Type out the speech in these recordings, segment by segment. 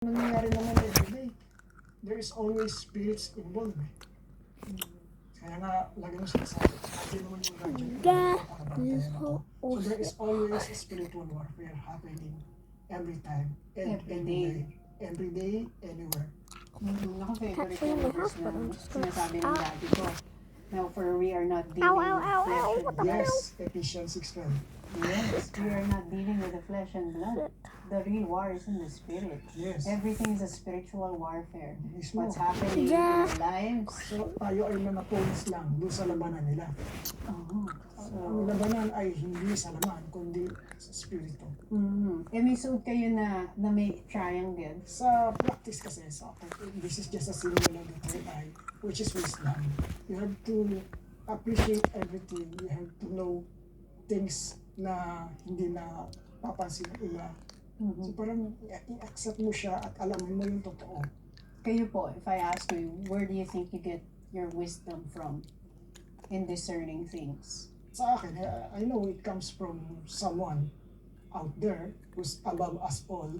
Nangyayari naman everyday. There is always spirits involved. Kaya nga, lagi mo sinasabi, hindi naman yung gadget. So there is always spiritual warfare happening every time, and every day, anywhere. Ako favorite yung verse na sinasabi ng daddy ko. Now, for we are not dealing with flesh and blood. Yes, Ephesians 6:12. Yes, we are not dealing with the flesh and blood. The real war is in the spirit. Yes. Everything is a spiritual warfare. Mismo. What's happening in our lives? So tayo ay mga pawis lang doon sa labanan nila. Ang labanan ay hindi sa laman, kundi sa spirito. May suit kayo na may triangle. Sa practice kasi, this is just a symbol of the third eye, which is wisdom. You have to appreciate everything. You have to know things na hindi na papansin ng iba. So parang i-accept mo siya at alamin mo yung totoo. Kayo po, if I ask you, where do you think you get your wisdom from in discerning things? Sa akin, I know it comes from someone out there who's above us all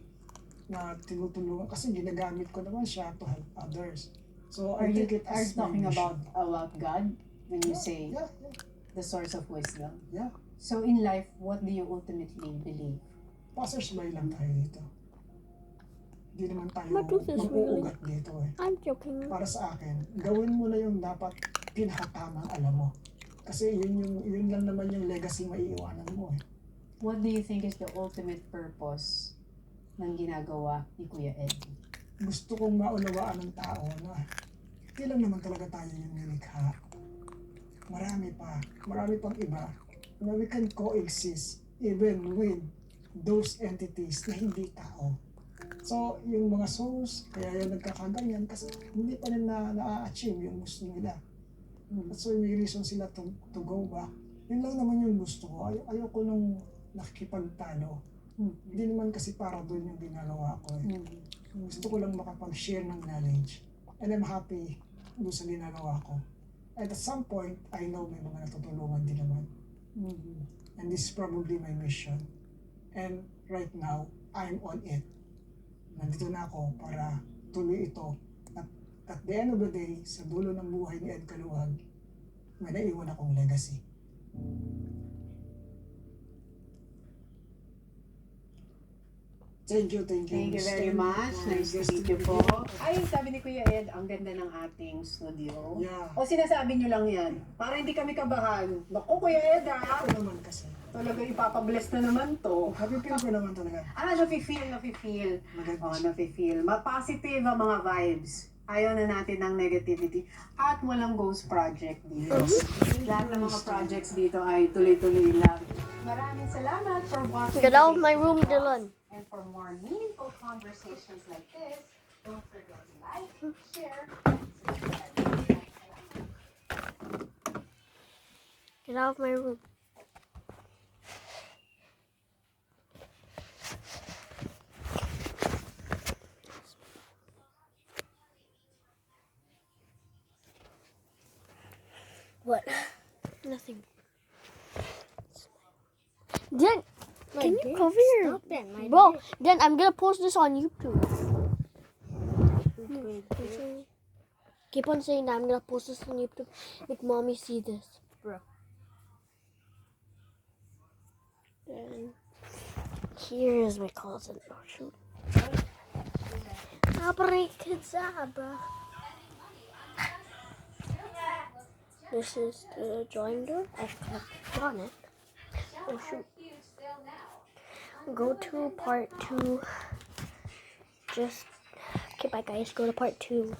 na tinutulungan kasi ginagamit ko naman siya to help others. So Are I you take it as talking my mission. about God when you say Yeah. the source of wisdom? Yeah. So in life, what do you ultimately believe? Passersby lang tayo dito. Hindi naman tayo My tooth is mag-uugat dito eh. I'm joking. Para sa akin, gawin mo na yung dapat pinakatamang alam mo. Kasi yun lang naman yung legacy maiiwanan mo eh. What do you think is the ultimate purpose ng ginagawa ni Kuya Eddie? Gusto kong maunawaan ng tao na hindi lang naman talaga tayo yung nilikha. Marami pang iba na we can coexist even with those entities na hindi tao. So, yung mga souls, kaya yung nagkakaganyan kasi hindi pa rin na-achieve yung gusto nila. So, may reason sila to go back. Yun lang naman yung gusto ko. Ayoko nung nakikipagtalo. Hindi naman kasi para doon yung ginagawa ko. Gusto ko lang makapag-share ng knowledge. And I'm happy doon sa ginagawa ko. At some point, I know may mga natutulungan din naman. And this is probably my mission. And right now, I'm on it. Nandito na ako para tuloy ito. At the end of the day, sa dulo ng buhay ni Ed Caluwag, may naiwan akong legacy. Thank you. Thank you very much. Nice to meet you po. Ay, sabi ni Kuya Ed, ang ganda ng ating studio. Yeah. O sinasabi niyo lang yan, para hindi kami kabahan. Naku, Kuya Ed, Ako naman kasi. talaga ipapabless na naman to. Happy feel ko naman talaga. Nafe-feel. Maganda. Nafe-feel. Positive ang mga vibes. Ayaw na natin ng negativity. At walang ghost project dito. Lahat ng mga projects dito ay tuloy-tuloy lang. Maraming salamat for watching. Get out of my today's room, vlog. Dylan. And for more meaningful conversations like this, don't forget to like, share, and subscribe. Get out of my room. What? Nothing. Then, can you cover your... Bro, then I'm gonna post this on YouTube. Keep on saying that I'm gonna post this on YouTube. Make mommy see this. Bro. Then, here is my closet. Oh, shoot. Abracadabra. This is the drawing door. I've drawn it. Oh shoot. Go to part 2. Okay, bye guys. Go to part 2.